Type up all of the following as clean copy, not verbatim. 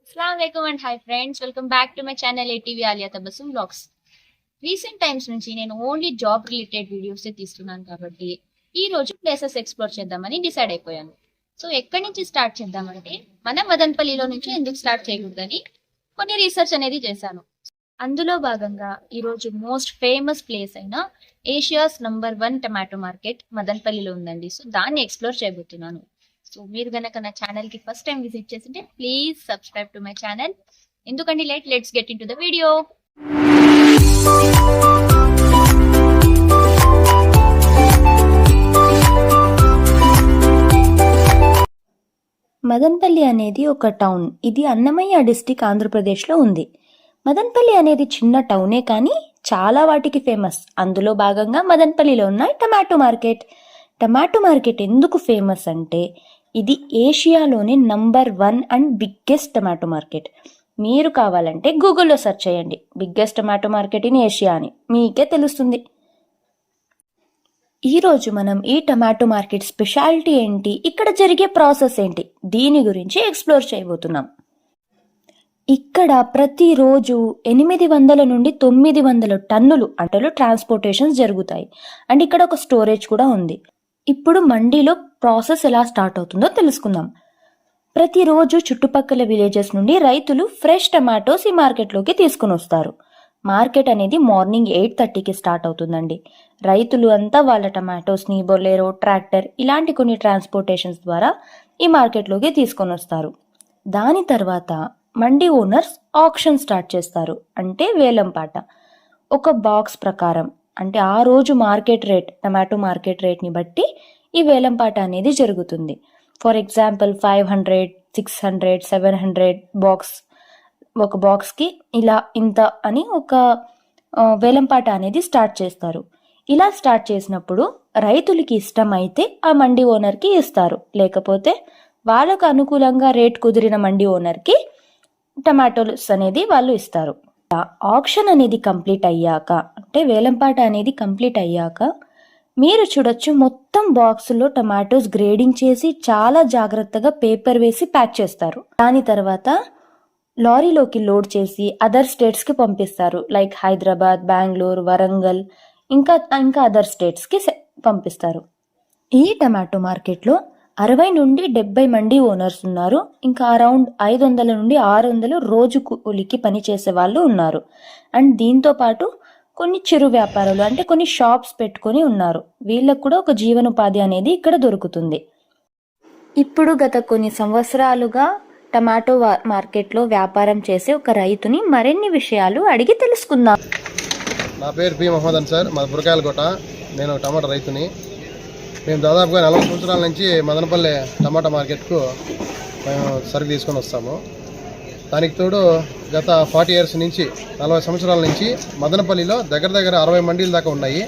అస్సలాముఅలైకుం and hi friends, welcome back to my channel ATV Aliya Tabassum vlogs. Recent times నుంచి నేను only job related videos తీస్తున్నాను కాబట్టి ఈ రోజు ప్లేసెస్ ఎక్స్ప్లోర్ చేద్దామని డిసైడ్ అయిపోయాను. సో ఎక్కడి నుంచి స్టార్ట్ చేద్దామంటే మన మదనపల్లిలో నుంచి ఎందుకు స్టార్ట్ చేయకూడదని కొన్ని రీసెర్చ్ అనేది చేశాను. అందులో భాగంగా ఈరోజు మోస్ట్ ఫేమస్ ప్లేస్ అయిన ఏషియాస్ నంబర్ 1 టమాటో మార్కెట్ మదనపల్లిలో ఉందండి. సో దాన్ని ఎక్స్ప్లోర్ చేయబోతున్నాను. సో మీరు గనక నా ఛానల్ కి ఫస్ట్ టైం విజిట్ చేస్తుంటే please subscribe to my channel. ఎందుకంటే let's get into the video. Madanapalle అనేది ఒక టౌన్. ఇది అన్నమయ్య డిస్టిక్ ఆంధ్రప్రదేశ్లో ఉంది. మదనపల్లి అనేది చిన్న టౌనే కానీ చాలా వాటికి ఫేమస్. అందులో భాగంగా మదనపల్లిలో ఉన్న టమాటో మార్కెట్. టమాటో మార్కెట్ ఎందుకు ఫేమస్ అంటే ఇది ఏషియాలోనే number 1 and biggest tomato market. మీరు కావాలంటే గూగుల్లో సెర్చ్ చేయండి biggest tomato market in Asia అని, మీకే తెలుస్తుంది. ఈరోజు మనం ఈ టమాటో మార్కెట్ స్పెషాలిటీ ఏంటి, ఇక్కడ జరిగే ప్రాసెస్ ఏంటి, దీని గురించి ఎక్స్ప్లోర్ చేయబోతున్నాం. ఇక్కడ ప్రతిరోజు 800 నుండి 900 టన్నులు అంటలు ట్రాన్స్పోర్టేషన్స్ జరుగుతాయి. అండ్ ఇక్కడ ఒక స్టోరేజ్ కూడా ఉంది. ఇప్పుడు మండీలో ప్రాసెస్ ఎలా స్టార్ట్ అవుతుందో తెలుసుకుందాం. ప్రతిరోజు చుట్టుపక్కల విలేజెస్ నుండి రైతులు ఫ్రెష్ టమాటోస్ ఈ మార్కెట్లోకి తీసుకుని వస్తారు. మార్కెట్ అనేది మార్నింగ్ 8:30కి స్టార్ట్ అవుతుందండి. రైతులు అంతా వాళ్ళ టమాటోస్ని బొలేరో, ట్రాక్టర్ ఇలాంటి కొన్ని ట్రాన్స్పోర్టేషన్స్ ద్వారా ఈ మార్కెట్లోకి తీసుకొని వస్తారు. దాని తర్వాత మండీ ఓనర్స్ ఆక్షన్ స్టార్ట్ చేస్తారు, అంటే వేలంపాట. ఒక బాక్స్ ప్రకారం అంటే ఆ రోజు మార్కెట్ రేట్, టమాటో మార్కెట్ రేట్ని బట్టి ఈ వేలంపాట అనేది జరుగుతుంది. ఫర్ ఎగ్జాంపుల్ 500, 600, 700 బాక్స్, ఒక బాక్స్కి ఇలా ఇంత అని ఒక వేలంపాట అనేది స్టార్ట్ చేస్తారు. ఇలా స్టార్ట్ చేసినప్పుడు రైతులకి ఇష్టమైతే ఆ మండీ ఓనర్కి ఇస్తారు, లేకపోతే వాళ్ళకు అనుకూలంగా రేట్ కుదిరిన మండీ ఓనర్కి టమాటోస్ అనేది వాళ్ళు ఇస్తారు. ఆక్షన్ అనేది కంప్లీట్ అయ్యాక, అంటే వేలంపాట అనేది కంప్లీట్ అయ్యాక మీరు చూడొచ్చు మొత్తం బాక్సులో టమాటోస్ గ్రేడింగ్ చేసి చాలా జాగ్రత్తగా పేపర్ వేసి ప్యాక్ చేస్తారు. దాని తర్వాత లారీలోకి లోడ్ చేసి అదర్ స్టేట్స్కి పంపిస్తారు. లైక్ హైదరాబాద్, బెంగళూరు, వరంగల్ ఇంకా అదర్ స్టేట్స్కి పంపిస్తారు. ఈ టమాటో మార్కెట్లో 60 నుండి 70 మండీ ఓనర్స్ ఉన్నారు. ఇంకా అరౌండ్ 500 నుండి 600 రోజు కూలికి పనిచేసే వాళ్ళు ఉన్నారు. అండ్ దీంతో పాటు కొన్ని చిరు వ్యాపారులు, అంటే కొన్ని షాప్స్ పెట్టుకొని ఉన్నారు. వీళ్ళకు కూడా ఒక జీవనోపాధి అనేది ఇక్కడ దొరుకుతుంది. ఇప్పుడు గత కొన్ని సంవత్సరాలుగా టమాటో మార్కెట్లో వ్యాపారం చేసే ఒక రైతుని మరిన్ని విషయాలు అడిగి తెలుసుకుందాం. నా పేరు పి మహమ్మదన్ సార్, మా బురకాయలకోట. నేను టమాటా రైతుని. మేము దాదాపుగా 40 సంవత్సరాల నుంచి మదనపల్లి టమాటా మార్కెట్కు మేము సరుకు తీసుకొని వస్తాము. దానికి తోడు గత 40 ఇయర్స్ నుంచి, 40 సంవత్సరాల నుంచి మదనపల్లిలో దగ్గర 60 మండీల దాకా ఉన్నాయి.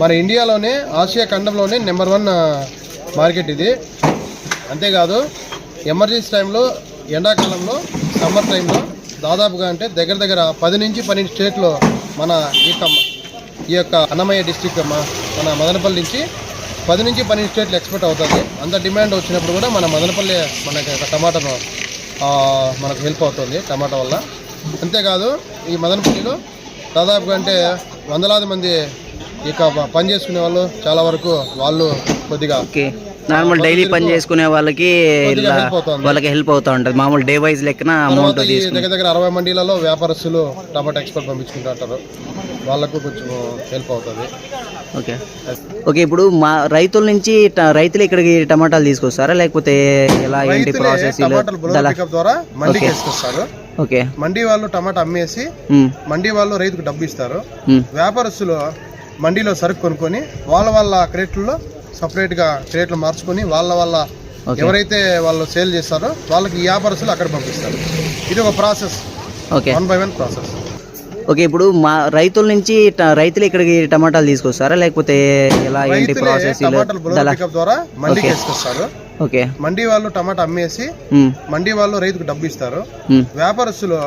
మన ఇండియాలోనే, ఆసియా ఖండంలోనే నెంబర్ 1 మార్కెట్ ఇది. అంతేకాదు ఎమర్జెన్సీ టైంలో, ఎండాకాలంలో, సమ్మర్ టైంలో దాదాపుగా అంటే దగ్గర 10 నుంచి 12 స్టేట్లో మన ఈ యొక్క అన్నమయ్య డిస్టిక్ మన మదనపల్లి నుంచి 10 నుంచి 12 స్టేట్లు ఎక్స్పోర్ట్ అవుతుంది. అంత డిమాండ్ వచ్చినప్పుడు కూడా మన మదనపల్లి మనకి టమాటాను మనకు హెల్ప్ అవుతుంది టమాటా వల్ల. అంతేకాదు ఈ మదనపల్లిలో దాదాపుగా అంటే వందలాది మంది ఇక పని చేసుకునే వాళ్ళు, చాలా వరకు వాళ్ళు కొద్దిగా నార్మల్ డైలీ పని చేసుకునే వాళ్ళకి హెల్ప్ అవుతా ఉంటుంది. మామూలు డే వైజ్ లెక్కన అమౌంట్ దగ్గర 60 మండీలలో వ్యాపారస్తులు టమాటా ఎక్స్పోర్ట్ పంపించుకుంటుంటారు. వాళ్ళకు కొంచెం హెల్ప్ అవుతుంది. ఓకే ఇప్పుడు మా రైతుల నుంచి రైతులు ఇక్కడికి టమాటాలు తీసుకొస్తారా, లేకపోతే ఎలా ఏంటి ప్రాసెస్? ద్వారా మండీకి తీసుకొస్తారు. ఓకే, మండీ వాళ్ళు టమాటా అమ్మేసి మండీ వాళ్ళు రైతుకు డబ్బు ఇస్తారు. వ్యాపారస్తులు మండీలో సరుకు కొనుక్కొని వాళ్ళ క్రేట్లలో సపరేట్ గా క్రేట్లు మార్చుకొని వాళ్ళ ఎవరైతే వాళ్ళు సేల్ చేస్తారో వాళ్ళకి ఈ వ్యాపారస్తులు అక్కడ పంపిస్తారు. ఇది ఒక ప్రాసెస్, 1 by 1 ప్రాసెస్. ఓకే ఇప్పుడు మా రైతుల నుంచి రైతులు ఇక్కడికి టమాటాలు తీసుకొస్తారా, లేకపోతే ఎలా ఏంటి ప్రాసెస్? ద్వారా మండీకి తీసుకొస్తారు. ఓకే, మండీ వాళ్ళు టమాటా అమ్మేసి మండీ వాళ్ళు రైతుకు డబ్బు ఇస్తారు. వ్యాపారస్తులు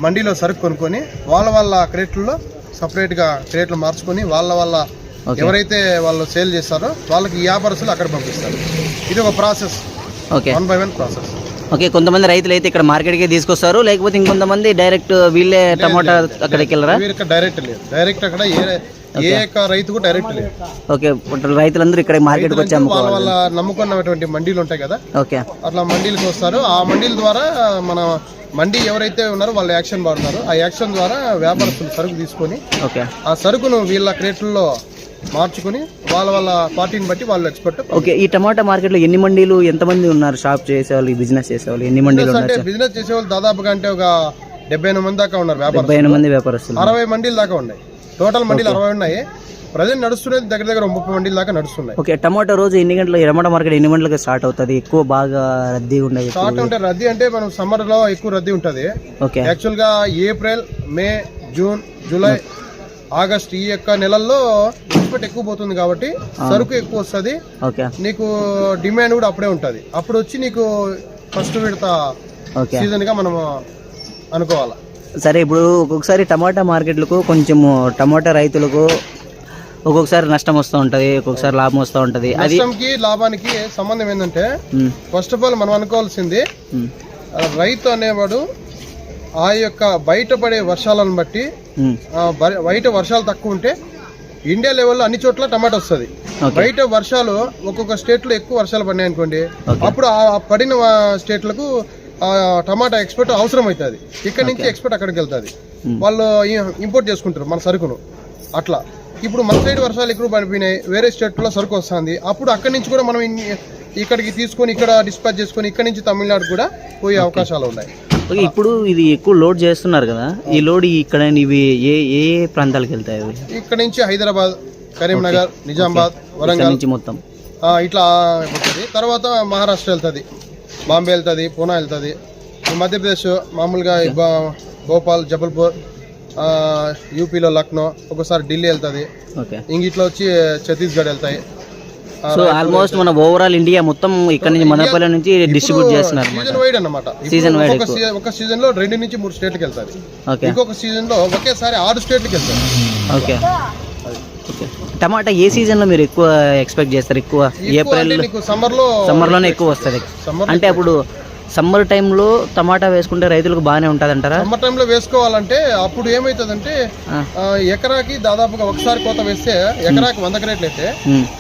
మండీలో సరుకు కొనుక్కొని వాళ్ళ క్రేట్లలో సపరేట్ గా క్రేట్లు మార్చుకొని వాళ్ళ ఎవరైతే వాళ్ళు సేల్ చేస్తారో వాళ్ళకి ఈ వ్యాపారస్తులు అక్కడ పంపిస్తారు. ఇది ఒక ప్రాసెస్, 1 by 1 ప్రాసెస్. ఓకే, కొంతమంది రైతులు అయితే ఇక్కడ మార్కెట్కి తీసుకొస్తారు, లేకపోతే ఇంకొంతమంది డైరెక్ట్ వీళ్ళే టమాటా అక్కడికి వెళ్ళరా? డైరెక్ట్ లేదు, డైరెక్ట్ అక్కడ ఏ యొక్క రైతుకు డైరెక్ట్ లేదు. ఓకే, రైతులందరూ ఇక్కడ మార్కెట్కి వచ్చి అమ్ముకోవాలి. వాళ్ళ నమ్ముకున్నటువంటి మండీలు ఉంటాయి కదా, ఓకే, అట్లా మండీలకు వస్తారు. ఆ మండీల ద్వారా మన మండీ ఎవరైతే ఉన్నారో వాళ్ళు యాక్షన్ పడుతున్నారు. ఆ యాక్షన్ ద్వారా వ్యాపారస్తులు సరుకు తీసుకొని ఓకే, ఆ సరుకును వీళ్ళ క్రేట్లలో మార్చుకుని వాళ్ళ పార్టీని బట్టి వాళ్ళు ఎక్స్పర్ట్. ఓకే, ఈ టమాటా మార్కెట్లో ఎన్ని మండీలు, ఎంతమంది ఉన్నారు షాప్ చేసేవాళ్ళు, బిజినెస్ చేసేవాళ్ళు ఎన్ని మండీలు అంటే ఉన్నారు? బిజినెస్ చేసేవాళ్ళు దాదాపుగా అంటే ఒక 78 మంది దాకా ఉన్నారు. 78 మంది వ్యాపారస్తులు. 60 మండీల దాకా ఉన్నాయి. టోటల్ మండీలు 60 ఉన్నాయి. ప్రజెంట్ నడుస్తున్నది దగ్గర 30 మండీల దాకా నడుస్తున్నాయి. ఓకే, టమాటా రోజు ఎన్ని గంటలు, టమాటా మార్కెట్ ఎన్ని గంటలకు స్టార్ట్ అవుతుంది? ఎక్కువ బాగా రద్దీ ఉండేది? స్టార్ట్ ఉంటే రద్దీ అంటే మనం సమ్మర్ లో ఎక్కువ రద్దీ ఉంటది. ఓకే, యాక్చువల్ గా ఏప్రిల్, మే, జూన్, జూలై, ఆగస్ట్ ఈ యొక్క నెలల్లో ఎక్స్పెక్ట్ ఎక్కువ పోతుంది కాబట్టి సరుకు ఎక్కువ వస్తుంది. ఓకే, నీకు డిమాండ్ కూడా అప్పుడే ఉంటది. అప్పుడు వచ్చి నీకు ఫస్ట్ విడత సీజన్ గా మనం అనుకోవాలి. సరే, ఇప్పుడు ఒక్కొక్కసారి టమాటా మార్కెట్లకు కొంచెము టమాటా రైతులకు ఒక్కొక్కసారి నష్టం వస్తూ ఉంటది, ఒక్కొక్కసారి లాభం వస్తూ ఉంటది. అది నష్టంకి లాభానికి సంబంధం ఏంటంటే ఫస్ట్ ఆఫ్ ఆల్ మనం అనుకోవాల్సింది రైతు అనేవాడు ఆ యొక్క బయటపడే వర్షాలను బట్టి బయట వర్షాలు తక్కువ ఉంటే ఇండియా లెవెల్లో అన్ని చోట్ల టమాటా వస్తుంది. బయట వర్షాలు ఒక్కొక్క స్టేట్ లో ఎక్కువ వర్షాలు పడినాయి అనుకోండి, అప్పుడు ఆ పడిన స్టేట్లకు టమాటా ఎక్స్పోర్ట్ అవసరం అవుతుంది. ఇక్కడ నుంచి ఎక్స్పోర్ట్ అక్కడికి వెళ్తుంది. వాళ్ళు ఇంపోర్ట్ చేసుకుంటారు మన సరుకును. అట్లా ఇప్పుడు మన సైడ్ వర్షాలు ఎక్కువ పడిపోయినాయి, వేరే స్టేట్ లో సరుకు వస్తుంది. అప్పుడు అక్కడి నుంచి కూడా మనం ఇక్కడికి తీసుకొని ఇక్కడ డిస్పాచ్ చేసుకొని ఇక్కడ నుంచి తమిళనాడు కూడా పోయే అవకాశాలు ఉన్నాయి. ఇప్పుడు ఇది ఎక్కువ లోడ్ చేస్తున్నారు కదా, ఈ లోడ్ ఇక్కడ ఇవి ఏ ఏ ప్రాంతాలకు వెళ్తాయి? ఇక్కడ నుంచి హైదరాబాద్, కరీంనగర్, నిజామాబాద్, వరంగల్ నుంచి మొత్తం ఇట్లా వెళ్తుంది. తర్వాత మహారాష్ట్ర వెళ్తుంది, బాంబే వెళ్తుంది, పూనా వెళ్తుంది. మధ్యప్రదేశ్ మామూలుగా భోపాల్, జబల్పూర్, యూపీలో లక్నో, ఒకసారి ఢిల్లీ వెళ్తుంది. ఇంక ఇట్లా వచ్చి ఛత్తీస్గఢ్ వెళ్తాయి. సో ఆల్మోస్ట్ మన ఓవరాల్ ఇండియా మొత్తం ఇక్కడ నుంచి మదనపల్లి నుంచి డిస్ట్రిబ్యూట్ చేస్తున్నారు. సీజన్ వైడ్ అన్నమాట. సీజన్ వైడ్ ఒక సీజన్ లో 2 నుంచి 3 స్టేట్లకు వెళ్తారు. ఇంకొక సీజన్ లో ఒకేసారి 6 స్టేట్లకు వెళ్తారు. ఓకే, టమాటా ఏ సీజన్ లో మీరు ఎక్కువ ఎక్స్పెక్ట్ చేస్తారు? ఎక్కువ ఏప్రిల్, సమ్మర్ లోనే ఎక్కువ వస్తుంది. అంటే అప్పుడు సమ్మర్ టైంలో టమాటా వేసుకుంటే రైతులకు బాగానే ఉంటుంది అంటారా? సమ్మర్ టైంలో వేసుకోవాలంటే అప్పుడు ఏమైతుందంటే ఎకరాకి దాదాపుగా ఒకసారి కోత వేస్తే ఎకరాకి 100 క్రేట్లు అయితే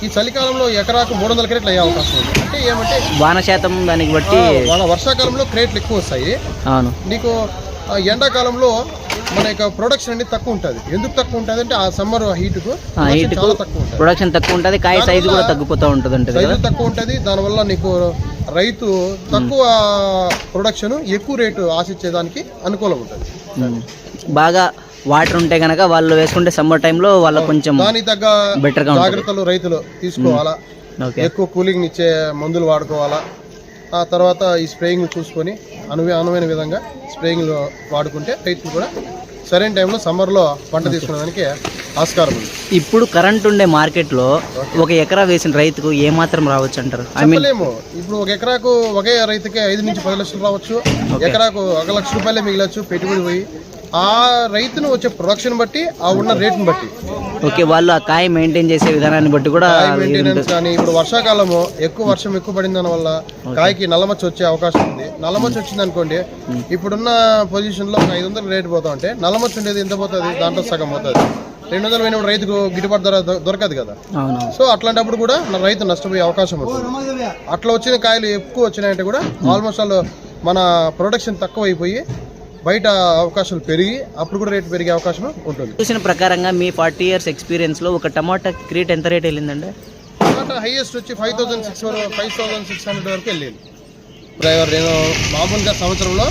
ఈ చలికాలంలో ఎకరాకు 300 క్రేట్లు అయ్యే అవకాశం ఉంది. అంటే ఏమంటే వాన శాతం దానికి బట్టి వర్షాకాలంలో క్రేట్లు ఎక్కువ వస్తాయి. అవును, నీకు ఎండాకాలంలో మన యొక్క ప్రొడక్షన్ అనేది తక్కువ ఉంటుంది. ఎందుకు తక్కువ ఉంటుంది అంటే ఆ సమ్మర్ హీట్ కు ప్రొడక్షన్ తక్కువ ఉంటుంది, కాయ సైజు కూడా తగ్గిపోతూ ఉంటుంది, సైజు తక్కువ ఉంటుంది. దానివల్ల నీకు రైతు తక్కువ ప్రొడక్షన్ ఎక్కువ రేటు ఆశించేదానికి అనుకూలం ఉంటుంది. బాగా వాటర్ ఉంటే గనక వాళ్ళు వేసుకుంటే సమ్మర్ టైంలో వాళ్ళ కొంచెం దానికి తగ్గ బెటర్ జాగ్రత్తలు రైతులు తీసుకోవాలా. ఎక్కువ కూలింగ్ ఇచ్చే మందులు వాడుకోవాలా. ఆ తర్వాత ఈ స్ప్రేయింగ్ చూసుకొని అనువైన విధంగా స్ప్రేయింగ్ వాడుకుంటే రైతులు కూడా సరైన టైంలో సమ్మర్లో పంట తీసుకునేదానికి ఆస్కారం ఉంది. ఇప్పుడు కరెంట్ ఉండే మార్కెట్లో ఒక ఎకరా వేసిన రైతుకు ఏమాత్రం రావచ్చు అంటారు? చెప్పలేము. ఇప్పుడు ఒక ఎకరాకు ఒకే రైతుకే 5 నుంచి 10 లక్షలు రావచ్చు. ఎకరాకు 1 లక్ష రూపాయలే మిగిలచ్చు పెట్టుబడి పోయి. ఆ రైతును వచ్చే ప్రొడక్షన్ బట్టి ఆ ఉన్న రేట్ని బట్టి ఓకే, వాళ్ళు ఆ కాయ మెయింటైన్ చేసే విధానాన్ని బట్టి కూడా మెయింటెనెన్స్. కానీ ఇప్పుడు వర్షాకాలము వర్షం ఎక్కువ పడిన దాని వల్ల కాయకి నల్లమచ్చ వచ్చే అవకాశం ఉంది. నల్లమచ్చ వచ్చింది అనుకోండి, ఇప్పుడున్న పొజిషన్ లో 500 రేటు పోతా ఉంటే నల్లమచ్చ ఉండేది ఎంత పోతుంది? దాంట్లో సగం పోతుంది. 200 పోయినప్పుడు రైతుకు గిట్టుబాటు ధర దొరకదు కదా. సో అట్లాంటప్పుడు కూడా రైతు నష్టపోయే అవకాశం ఉంటుంది. అట్లా వచ్చిన కాయలు ఎక్కువ వచ్చినాయంటే కూడా ఆల్మోస్ట్ ఆల్ మన ప్రొడక్షన్ తక్కువ అయిపోయి బయట అవకాశాలు పెరిగి అప్పుడు కూడా రేటు పెరిగే అవకాశం ఉంటుంది. చూసిన ప్రకారంగా మీ 40 years ఎక్స్పీరియన్స్ లో ఒక టమాటా క్రేట్ ఎంత రేట్ వెళ్ళిందండి? టమాటా హైయెస్ట్ వచ్చి 5,600 వరకు వెళ్ళింది. డ్రైవర్ నేను మామూలుగా సంవత్సరంలో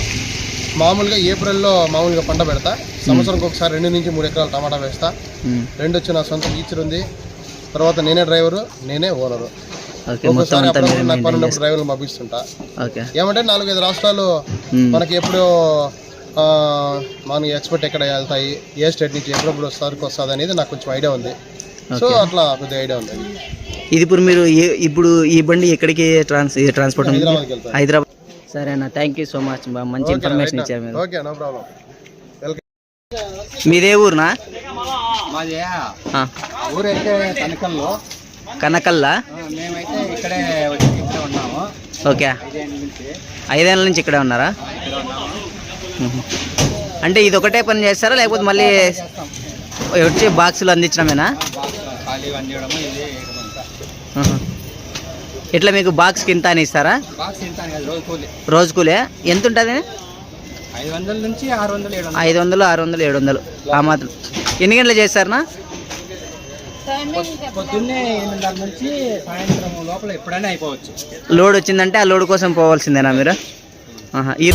ఏప్రిల్లో మామూలుగా పంట పెడతా. సంవత్సరంకి ఒకసారి 2 నుంచి 3 ఎకరాలు టమాటా వేస్తా. 2 వచ్చి నా సొంత టీచర్ ఉంది. తర్వాత నేనే డ్రైవరు, నేనే ఓనరు. నాకు పనున్నప్పుడు డ్రైవర్లు పంపిస్తుంటా. ఏమంటే 4-5 రాష్ట్రాలు మనకి ఎప్పుడో మనకి ఎక్స్పోర్ట్ ఎక్కడ వెళ్తాయి, ఏ స్టేట్ నుంచి ఎప్పుడప్పుడు సరుకు వస్తుంది అనేది నాకు కొంచెం ఐడియా ఉంది. సో అట్లా కొద్దిగా ఐడియా ఉంది. ఇది ఇప్పుడు మీరు ఇప్పుడు ఈ బండి ఎక్కడికి ట్రాన్స్పోర్ట్? హైదరాబాద్. సరే అన్న, థ్యాంక్ యూ సో మచ్, మంచి ఇన్ఫర్మేషన్ ఇచ్చారు మీరు. Okay, no problem. మీదే ఊరునా? ఊరైతే కనకల్లో. కనకల్లా? మేమైతే ఇక్కడే ఉన్నాము. ఓకే, 5 ఏళ్ళ నుంచి ఇక్కడే ఉన్నారా? అంటే ఇది ఒకటే పని చేస్తారా లేకపోతే మళ్ళీ వచ్చి బాక్సులు అందించడమేనా? ఇట్లా మీకు బాక్స్కి ఇంత అని ఇస్తారా? రోజు కూలే ఎంత ఉంటుంది? 500 నుంచి 600, 500, 600, 700 ఆ మాత్రం. ఎన్ని గంటలు చేస్తారనా? పొద్దున్నే 8:30 నుంచి సాయంత్రం లోపల ఎప్పుడైనా అయిపోవచ్చు. లోడ్ వచ్చిందంటే ఆ లోడ్ కోసం పోవాల్సిందేనా మీరు? ఈ